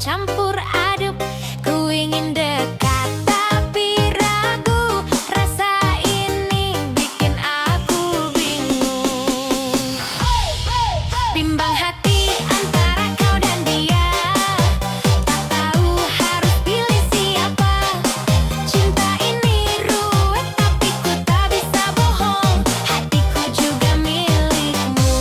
campur aduk. Ku ingin dekat tapi ragu, rasa ini bikin aku bingung. Bimbang hati antara kau dan dia, tak tahu harus pilih siapa. Cinta ini ruwet tapi ku tak bisa bohong, hatiku juga milikmu.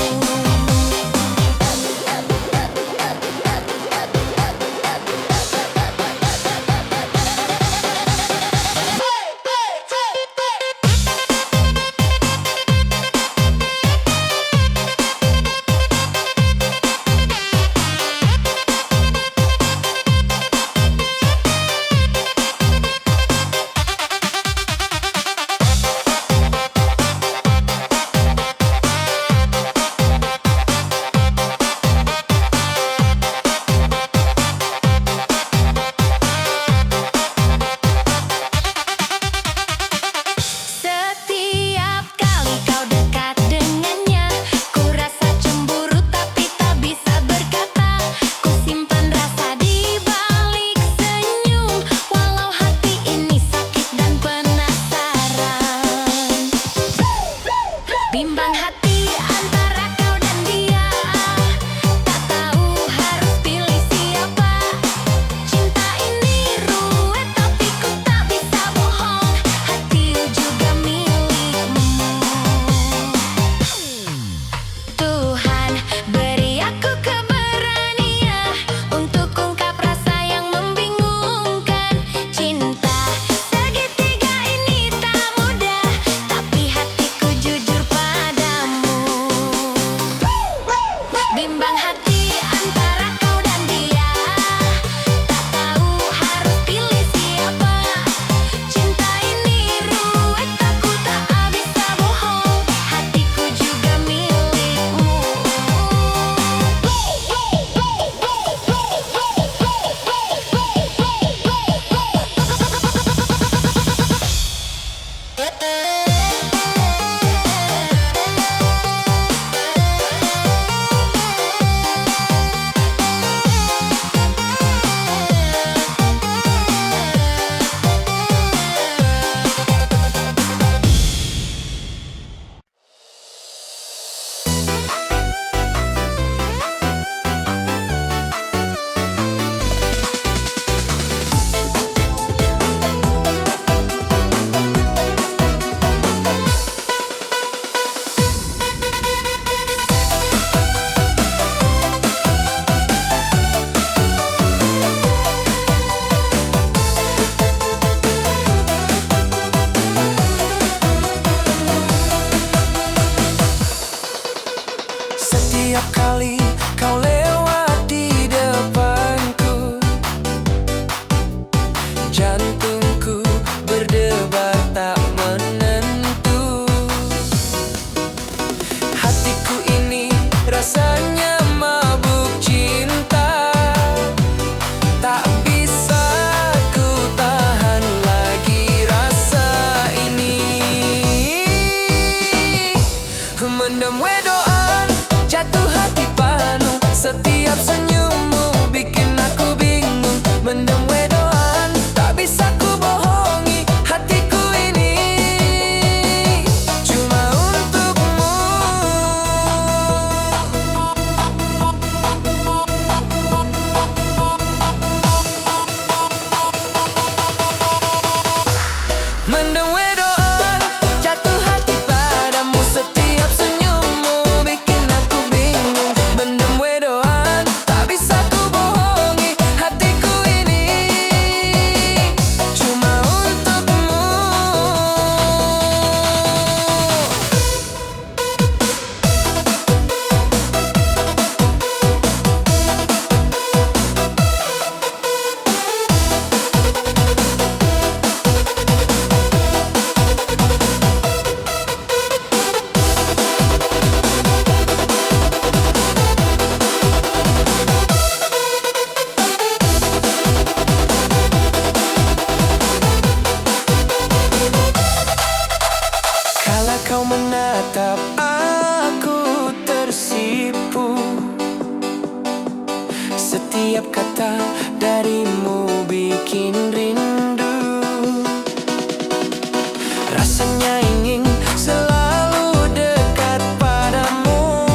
rasanya ingin selalu dekat padamu,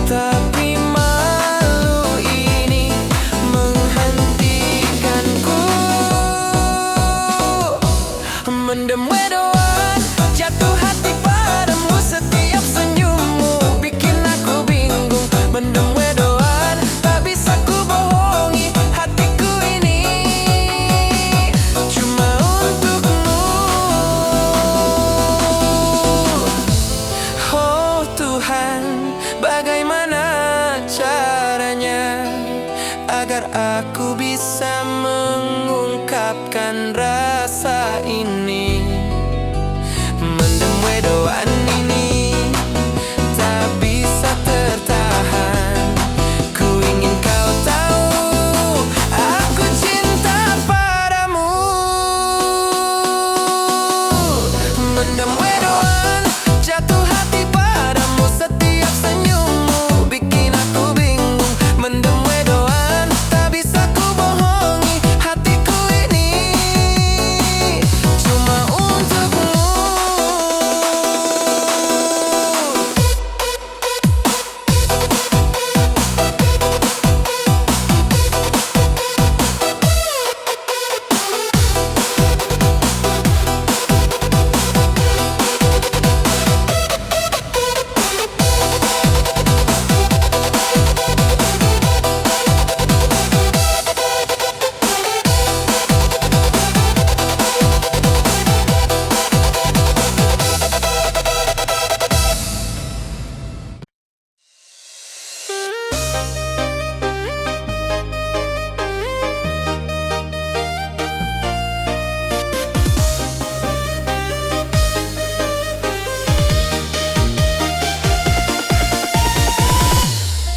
tapi malu ini menghentikanku. Mendem wedoan, jatuh hati padamu, setiap senyummu bikin aku bingung. Mendem wedoan, tak bisa ku bohongi hatiku ini cuma untukmu. Oh Tuhan, bagaimana caranya agar aku bisa mengungkapkan rasa ini? Mendem wedoan ini tak bisa tertahan. Ku ingin kau tahu, aku cinta padamu. Mendem wedoan, jatuh hati padamu, setiap senyummu bikin aku bingung. Mendem wedoan, tak bisa ku bohongi hatiku ini cuma untukmu.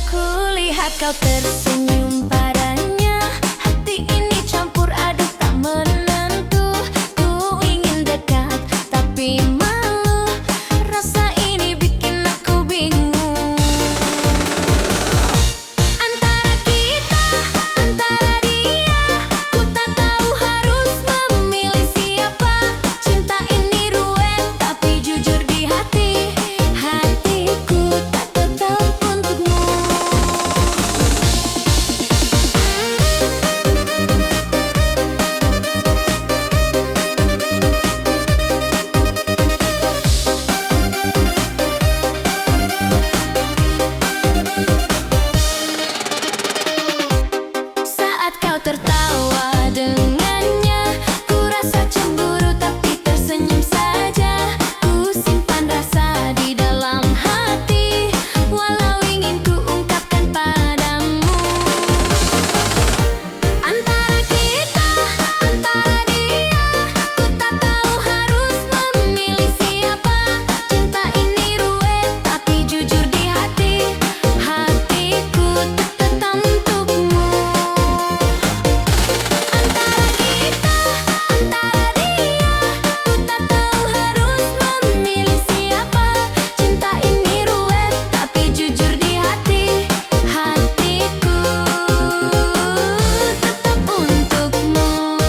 Kulihat kau tersenyum padanya, hati ini campur aduk tak menentu. Ku ingin dekat tapi malu, rasa ini bikin aku bingung. Antara kita, antara dia, ku tak tahu harus memilih siapa. Cinta ini ruwet tapi jujur di hati, hatiku tak tetap untukmu. Saat kau tertawa dengannya, ku rasa cemburu tapi tersenyum saja. Ku simpan rasa di dalam hati, walau ingin ku ungkapkan padamu. Antara kita, antara dia, ku tak tahu harus memilih siapa. Cinta ini ruwet tapi jujur di hati, hatiku tetap untukmu. Antara kita, antara dia, ku tak tahu harus memilih siapa. Cinta ini ruwet tapi jujur di hati, hatiku tetap untukmu.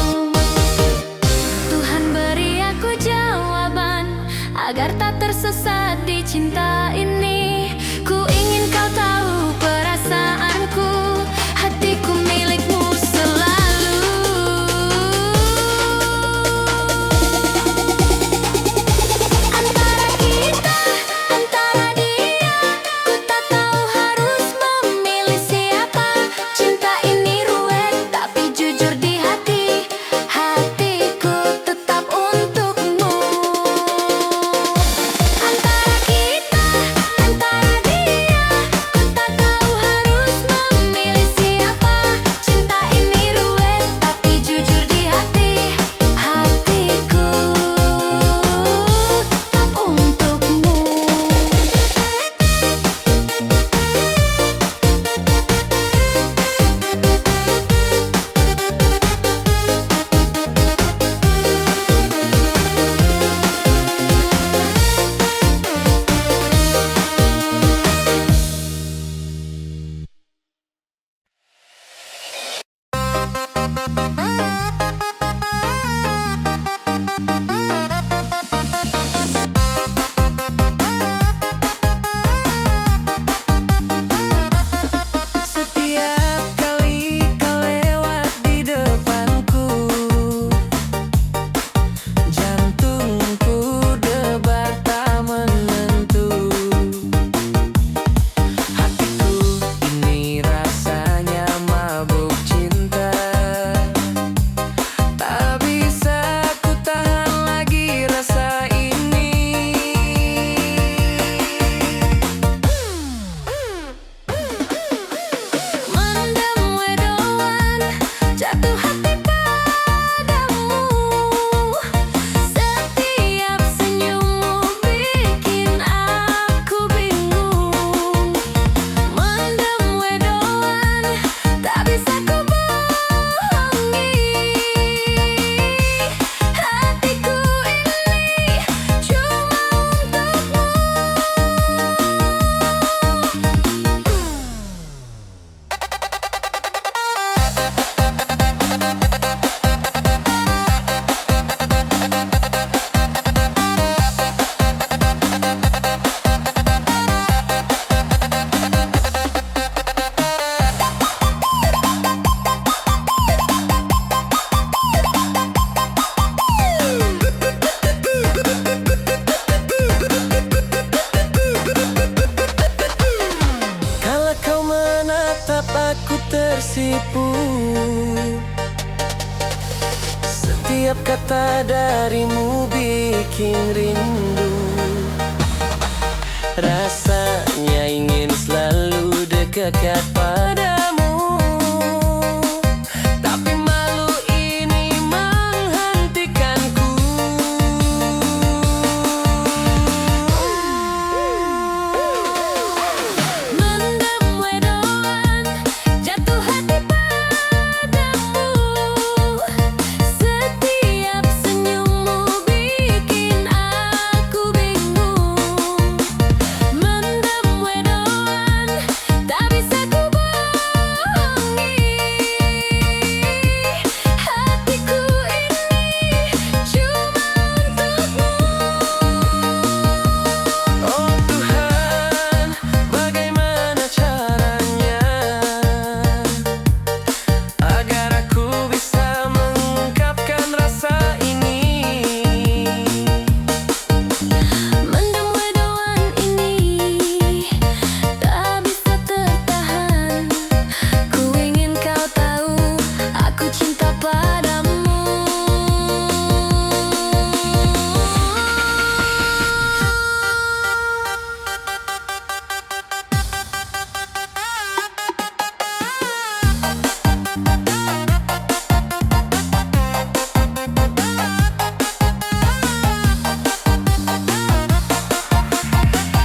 Tuhan beri aku jawaban agar tak tersesat di cinta ini. Ku ingin kau tahu perasaanku, hatiku milikmu selalu. Antara kita, antara dia, ku tak tahu harus memilih siapa. Cinta ini ruwet tapi jujur di hati, hatiku tetap untukmu. Antara kita, antara dia, ku kata darimu bikin rindu. Rasanya ingin selalu dekat padamu, tapi malu ini menghentikanku. Mendem wedoan, jatuh hati padamu. Setiap senyummu bikin aku bingung. Mendem wedoan, tak bisa ku bohongi. Hatiku ini cuma untukmu. Oh Tuhan, bagaimana caranya agar aku bisa mengungkapkan rasa ini? Mendem wedoan ini tak bisa tertahan. Ku ingin kau tahu aku cinta padamu.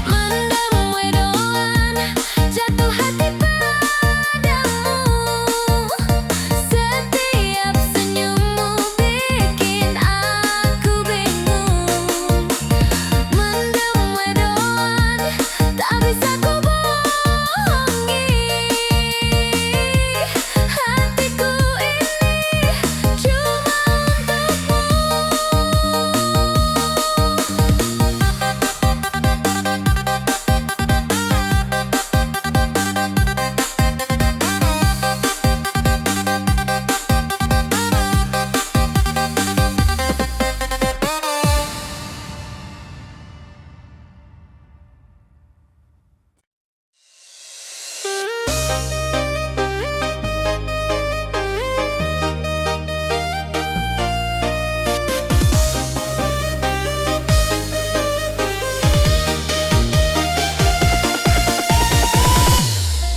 Mendem wedoan, jatuh hati padamu. Setiap senyummu bikin aku bingung. Mendem wedoan, tak bisa ku bohongi. Hatiku ini cuma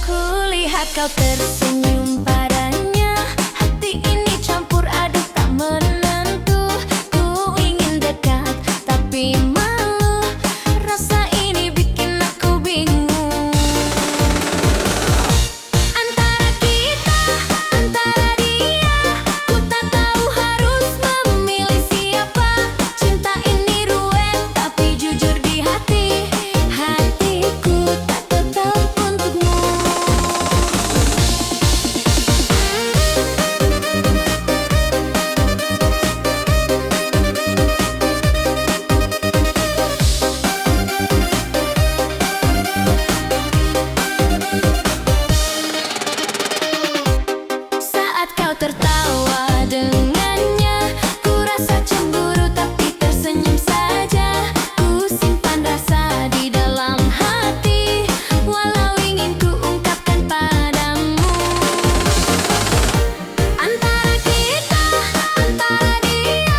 kulihat kau tersenyum padanya. Hati ini campur aduk tak menentu. Ku ingin dekat tapi malu. Rasa ini bikin aku bingung. Antara kita, antara dia, ku tak tahu harus memilih siapa. Cinta ini ruwet tapi jujur di hati. Hatiku tak tetap untukmu. Saat kau tertawa dengannya, ku rasa cemburu tapi tersenyum saja. Ku simpan rasa di dalam hati, walau ingin ku ungkapkan padamu. Antara kita, antara dia,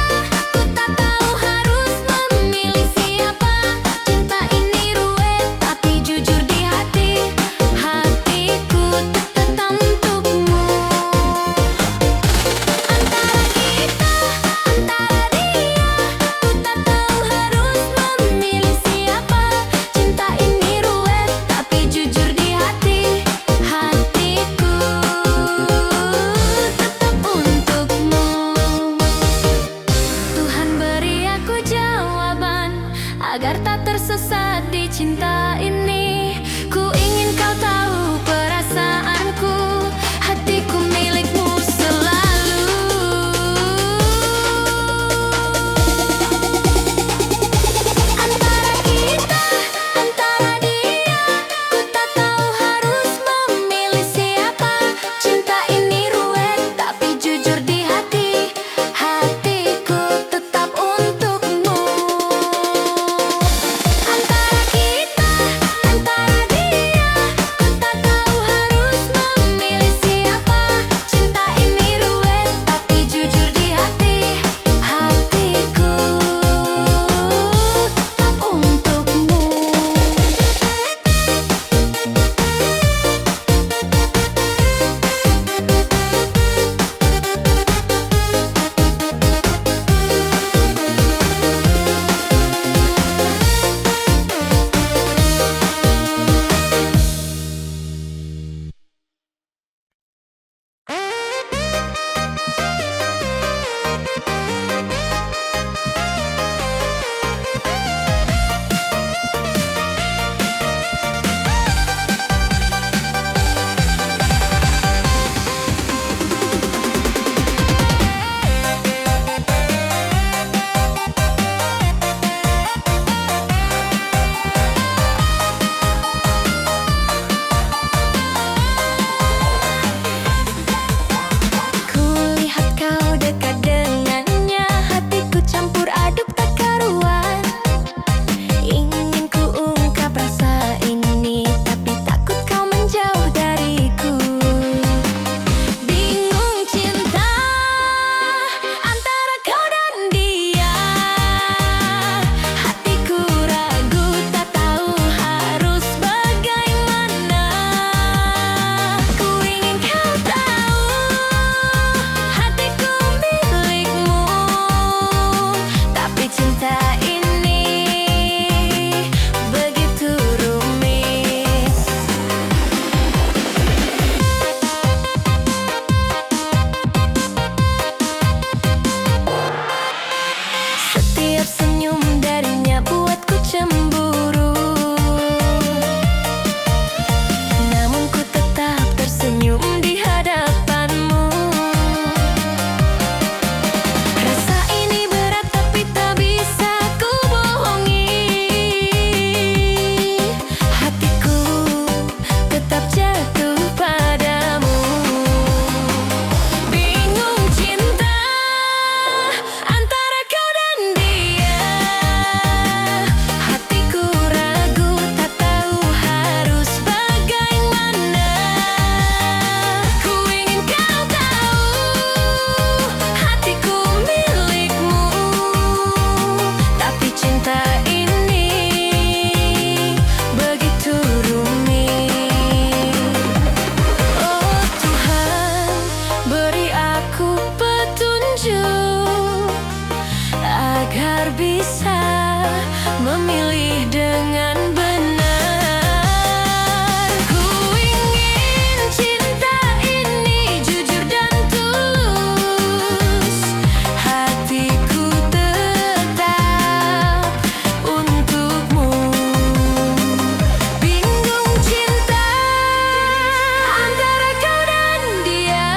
ku tak tahu harus memilih siapa. Cinta ini ruwet tapi jujur di hati. Hatiku tetap untukmu. Antara kita, antara dia, ku tak tahu harus memilih siapa. Cinta ini ruwet tapi jujur di hati. Hatiku tetap untukmu. Tuhan beri aku jawaban agar tak tersesat di cinta ini. Ku ingin kau tahu perasaanku. Hatiku milikmu selalu. Antara kita, antara dia, ku tak tahu harus memilih siapa. Cinta ini ruwet tapi jujur di hati. Hatiku tetap untukmu. Antara kita, memilih dengan benar. Ku ingin cinta ini jujur dan tulus, hatiku tetap untukmu. Bingung cinta antara kau dan dia,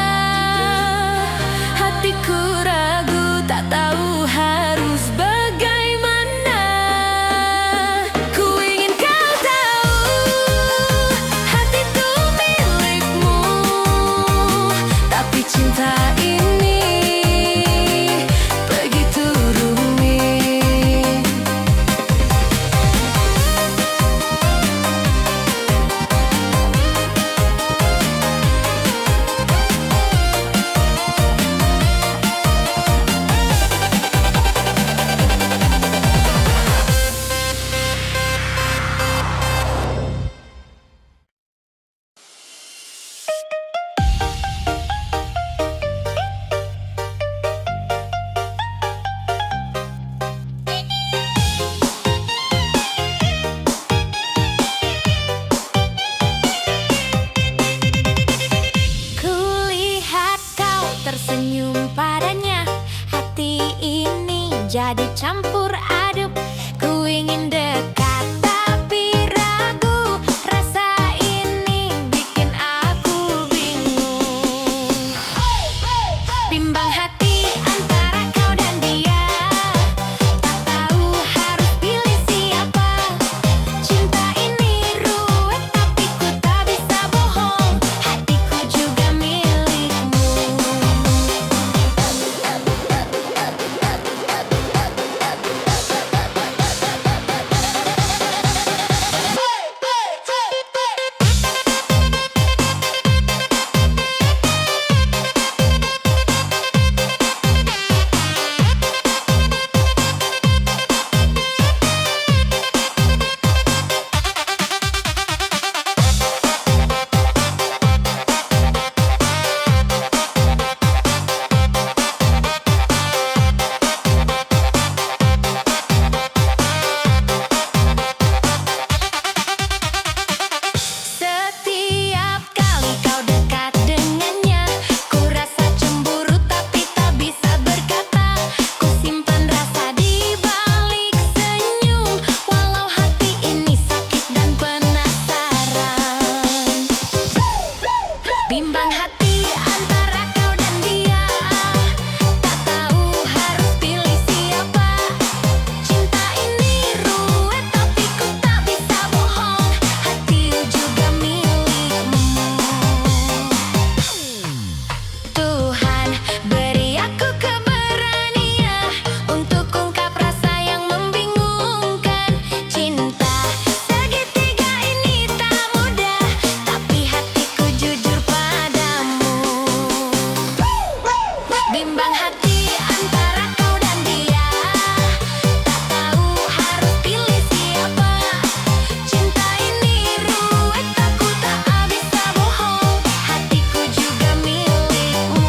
hatiku ragu tak tahu harus bagaimana. Ku ingin kau tahu hatiku milikmu, tapi cinta ini begitu rumit. Kulihat kau tersenyum padanya, hati ini jadi campur aduk. Ku ingin dekat tapi ragu, rasa ini bikin aku bingung. Bimbang hati antara kau dan dia, tak tahu harus pilih siapa. Cinta ini ruwet tapi ku tak bisa bohong, hatiku juga milikmu. Setiap kali kau dekat dengannya, ku rasa cemburu tapi tak bisa berkata. Ku simpan rasa di balik senyum, walau hati ini sakit dan penasaran. Bimbang hati antara kau dan dia, tak tahu harus pilih siapa. Cinta ini ruwet tapi ku tak bisa bohong, hati juga milikmu. Tuhan beri aku keberanian untuk ungkap rasa yang membingungkan. Cinta segitiga ini tak mudah, tapi hatiku jujur padamu. Bimbang hati antara kau dan dia, tak tahu harus pilih siapa. Cinta ini ruwet aku tak bisa bohong, hatiku juga milikmu.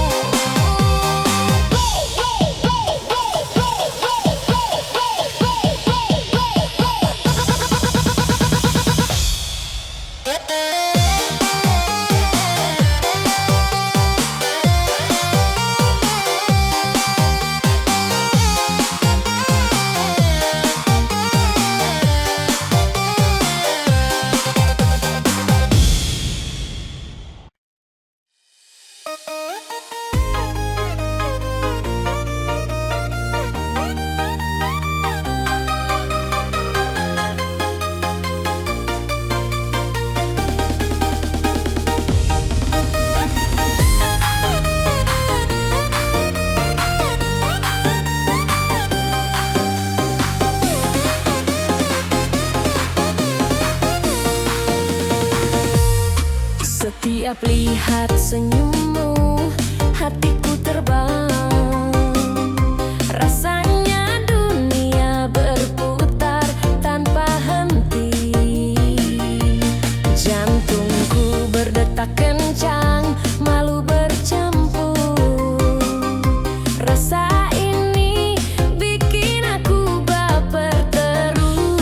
Setiap lihat senyummu, hatiku terbang. Rasanya dunia berputar tanpa henti. Jantungku berdetak kencang, malu bercampur. Rasa ini bikin aku baper terus.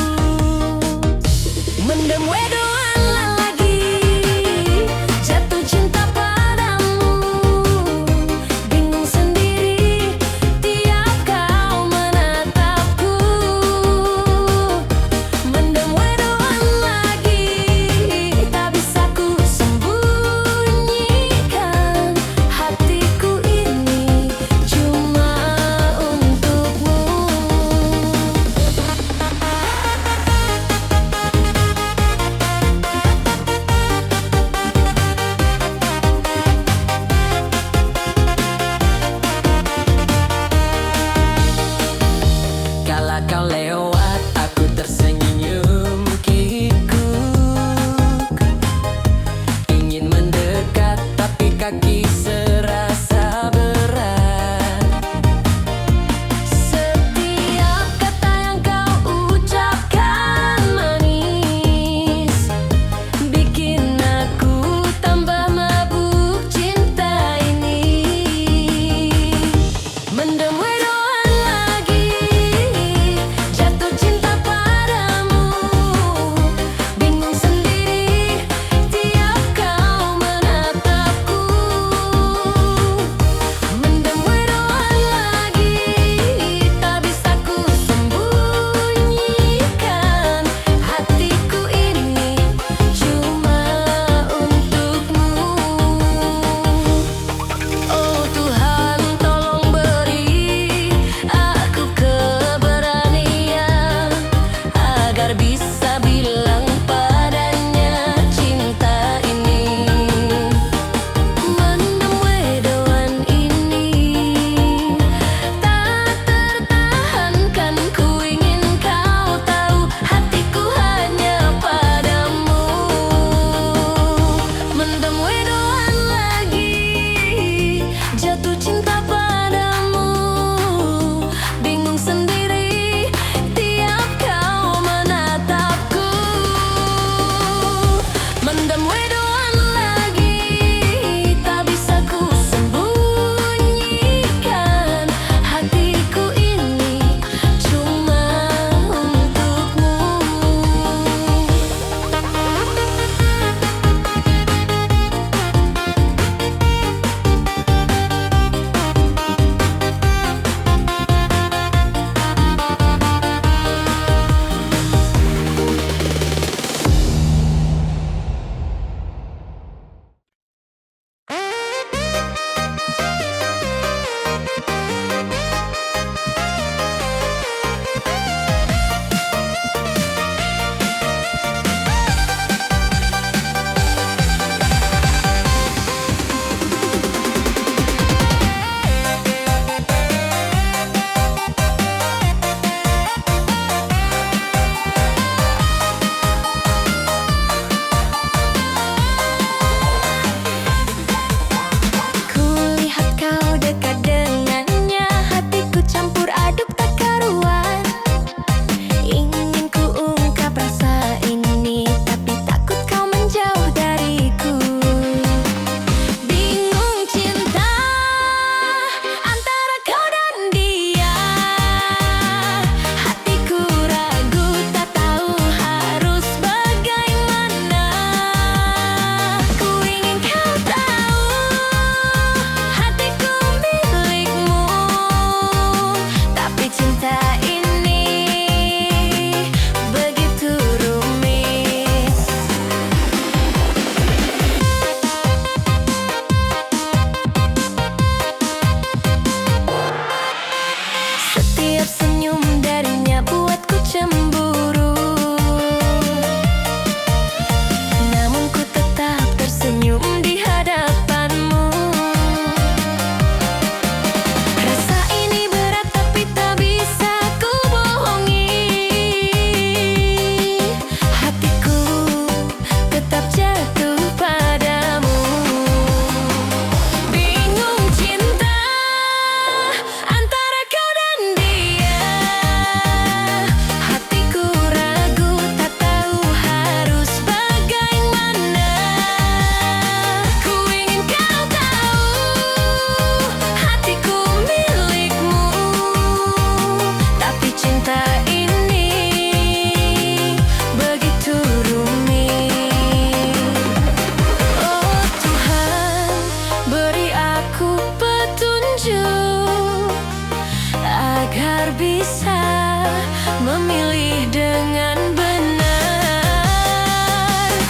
pilih dengan benar.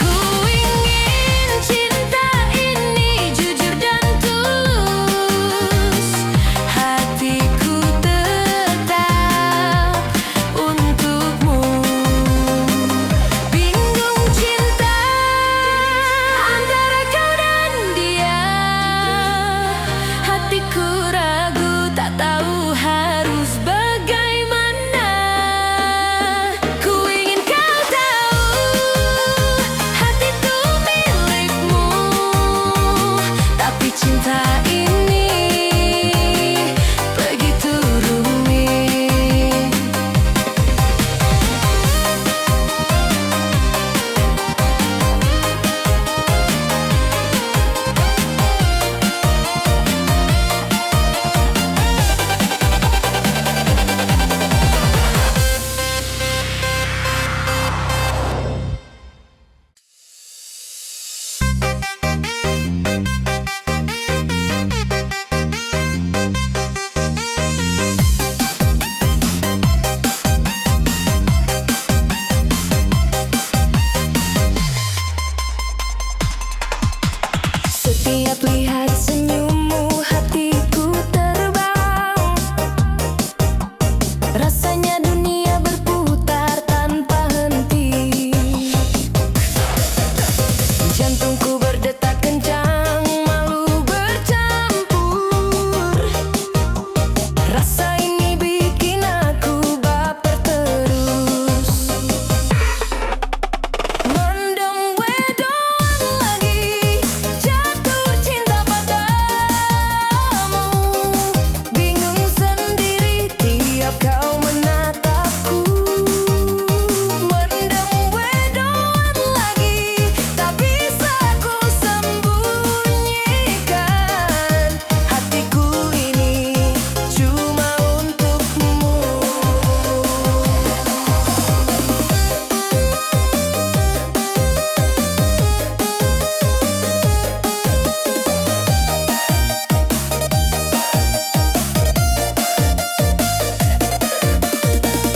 Ku ingin cinta ini jujur dan tulus, hatiku tetap untukmu. Bingung cinta antara kau dan dia, hatiku ragu tak tahu harus bagaimana. Ku ingin kau tahu hatiku milikmu, tapi cinta ini begitu rumit. Setiap lihat senyummu hatiku terbang, rasanya dunia berputar tanpa henti. Jantungku berdetak kencang, malu bercampur. Rasa ini bikin aku baper terus. Mendem wedoan lagi, jatuh cinta padamu. Bingung sendiri tiap kau menatapku. Mendem wedoan lagi, tak bisa ku sembunyikan. Hatiku ini cuma untukmu.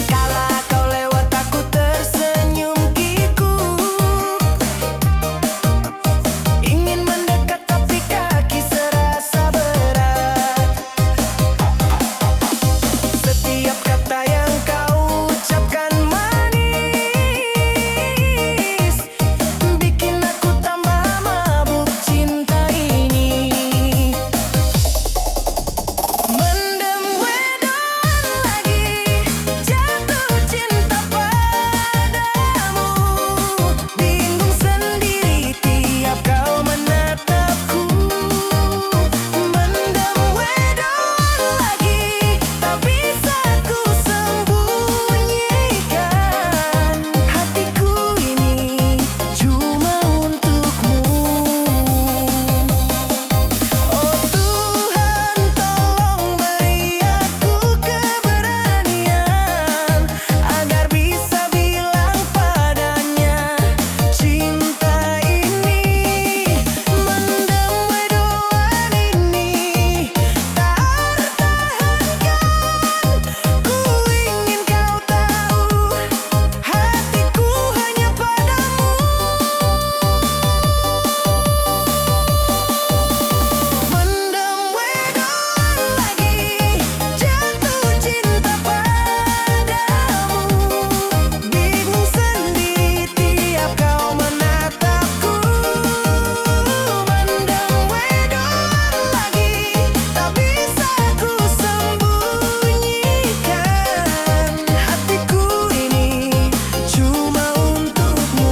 Kala kau lewat aku tersenyum kikuk, ingin mendekat tapi kaki serasa berat. Setiap kata yang kau ucapkan manis, bikin aku tambah mabuk cinta ini. Mendem wedoan lagi, jatuh cinta padamu. Bingung sendiri tiap kau menatapku. Mendem wedoan lagi, tak bisa ku sembunyikan. Hatiku ini cuma untukmu. Oh Tuhan, tolong beri aku keberanian agar bisa bilang padanya cinta ini. Mendem wedoan ini tak tertahankan. Ku ingin kau tahu hatiku hanya padamu. Mendem wedoan lagi, jatuh cinta padamu. Bingung sendiri tiap kau menatapku. Mendem wedoan lagi, tak bisa ku sembunyikan. Hatiku ini cuma untukmu.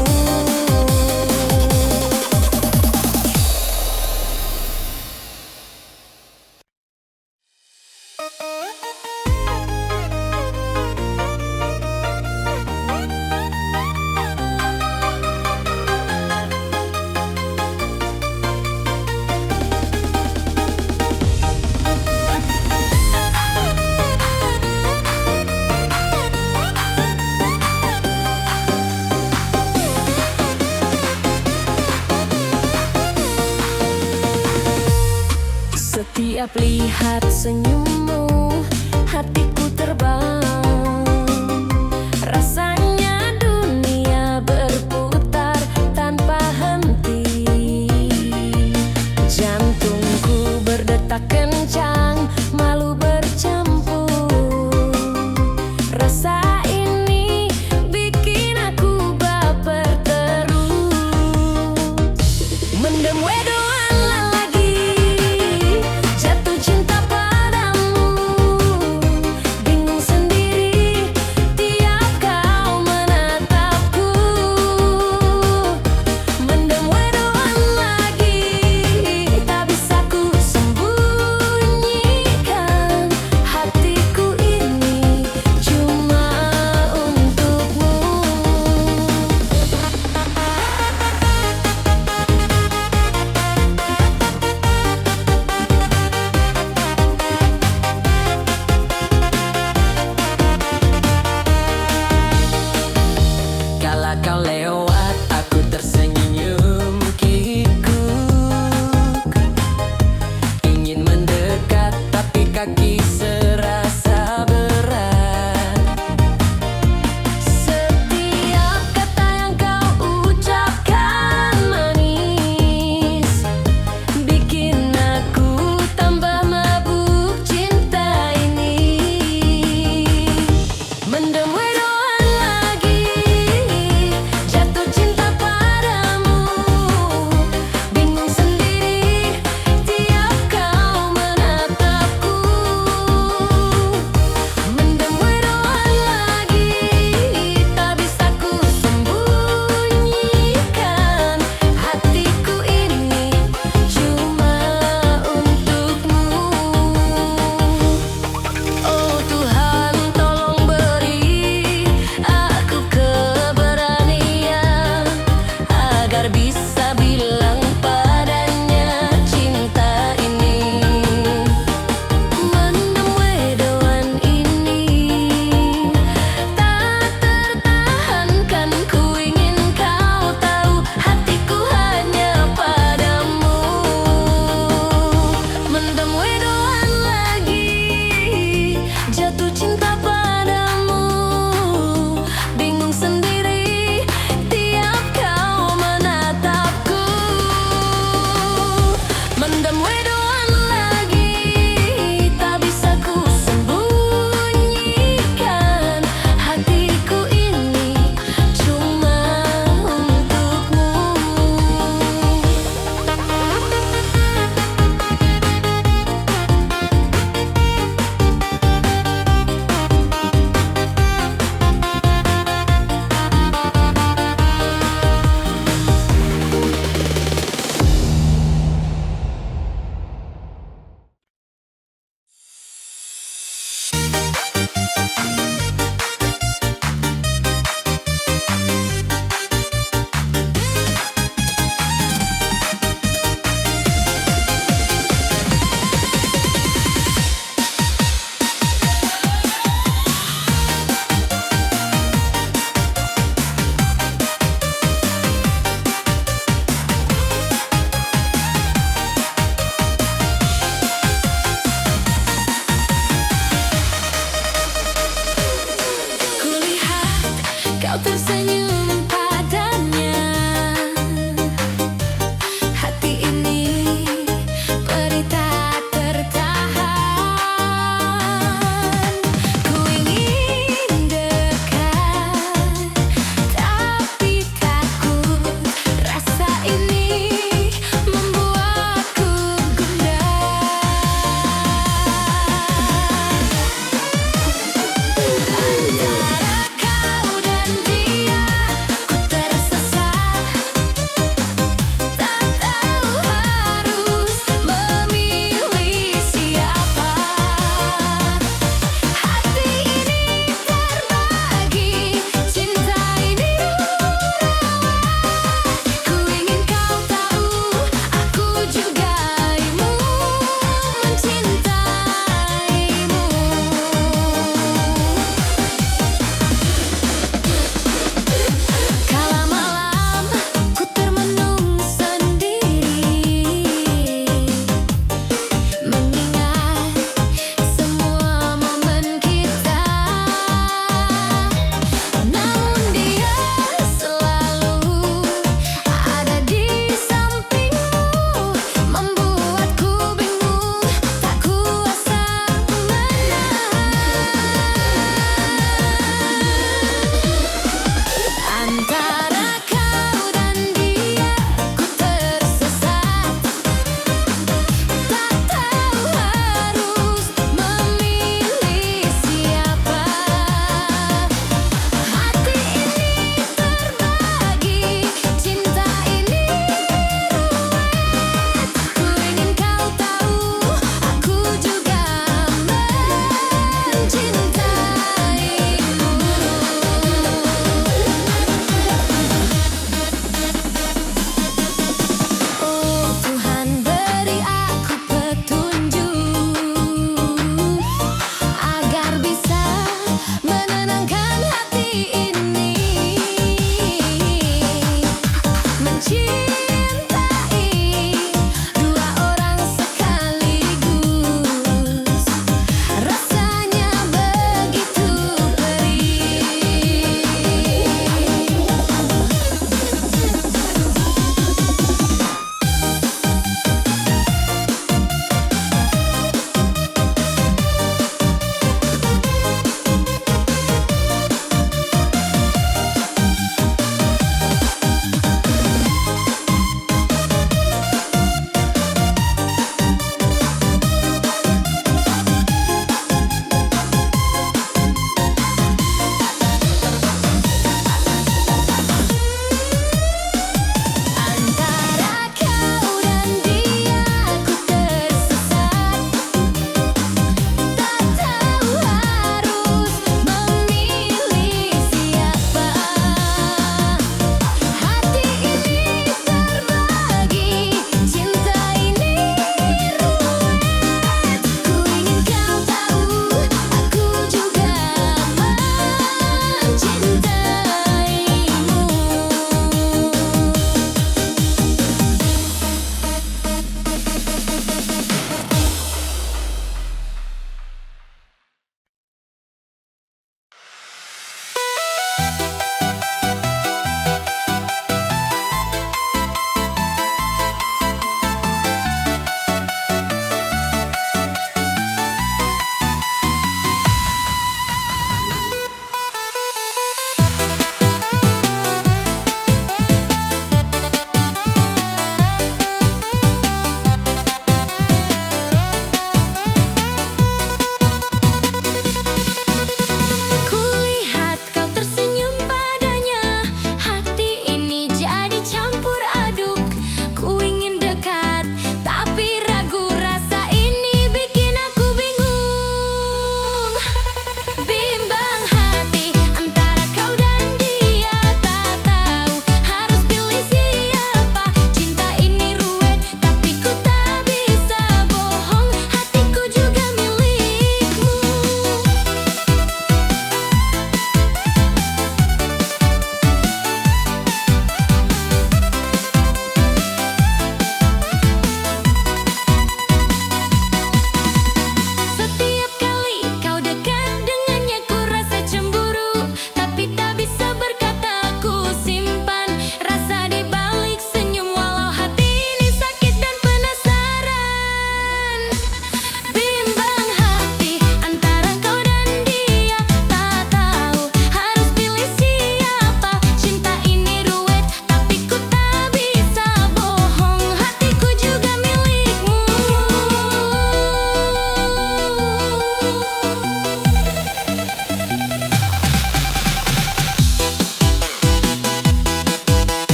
Setiap lihat senyummu hatiku terbang, rasanya tersenyum padanya. Hati ini perih tak tertahan. Ku ingin dekat, tapi takut. Rasa ini membuatku gundah. Antara kau dan dia,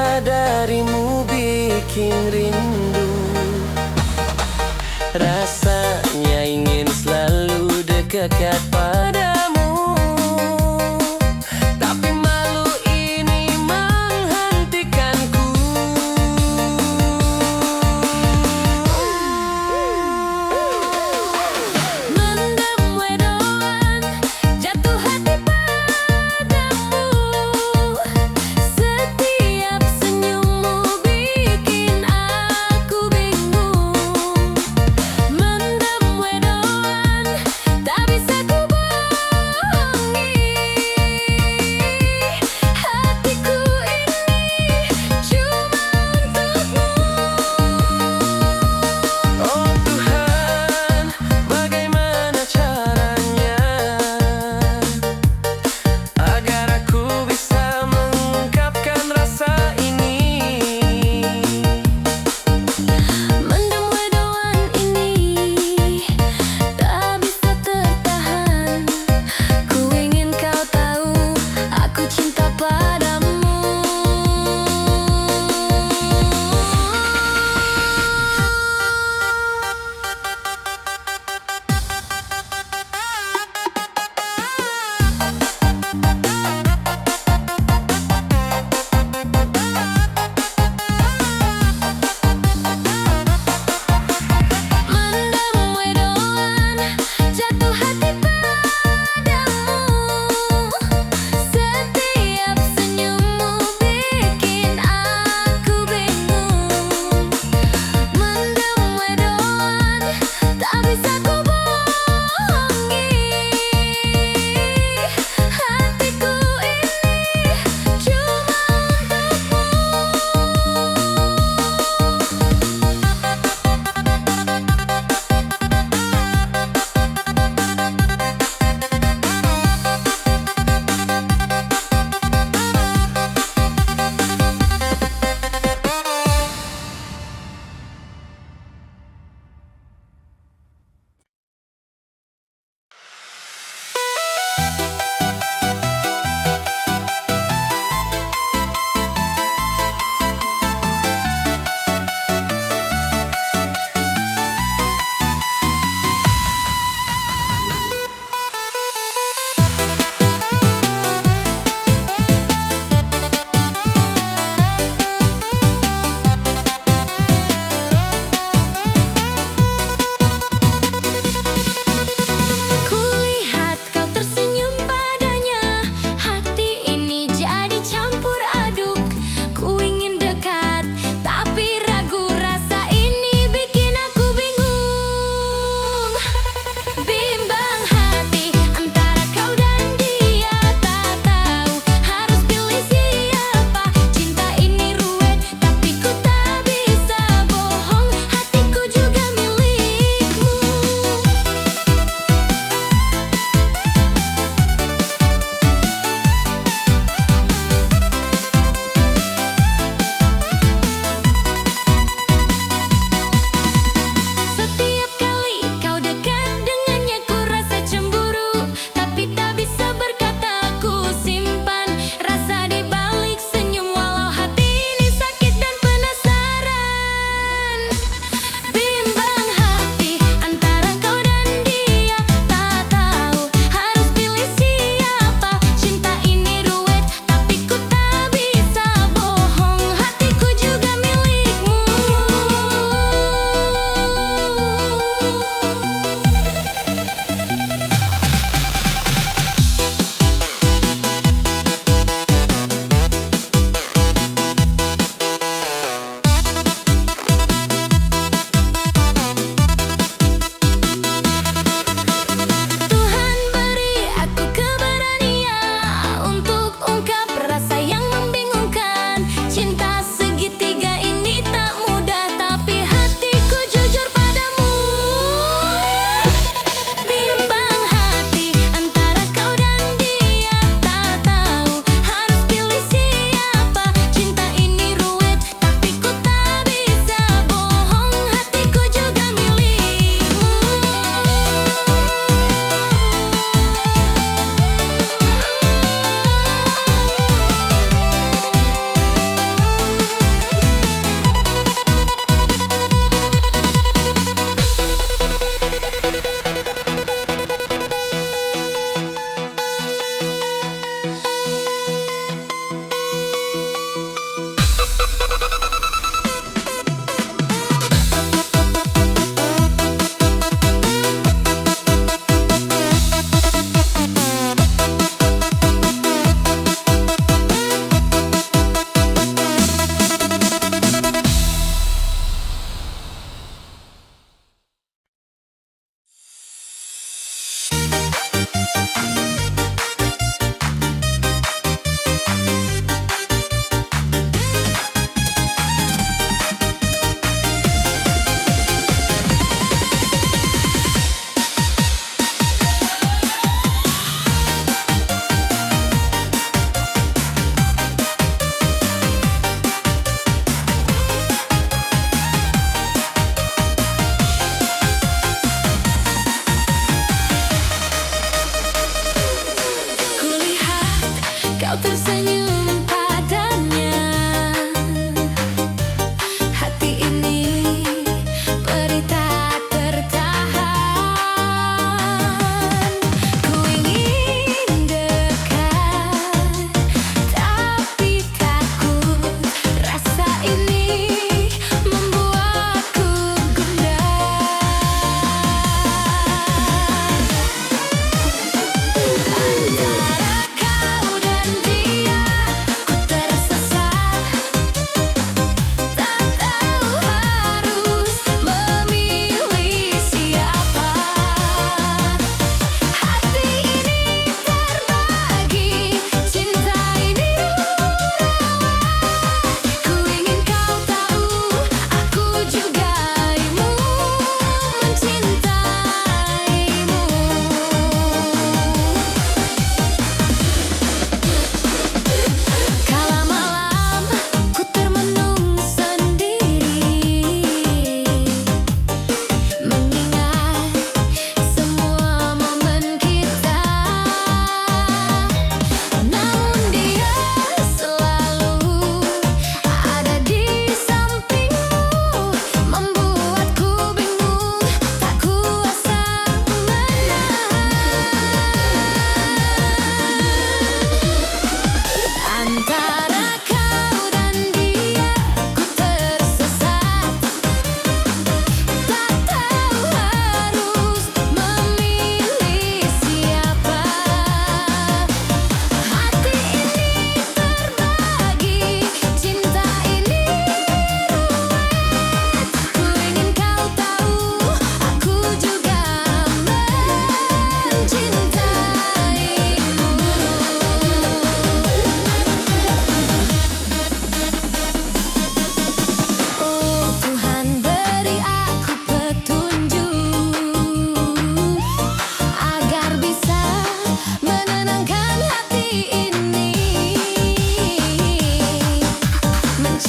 cinta darimu bikin rindu. Rasanya ingin selalu dekat padamu, tapi malu ini menghentikanku. Mendem wedoan, jatuh hati padamu. Setiap senyummu bikin aku bingung. Mendem wedoan, tak bisa ku berpaling.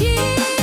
benci.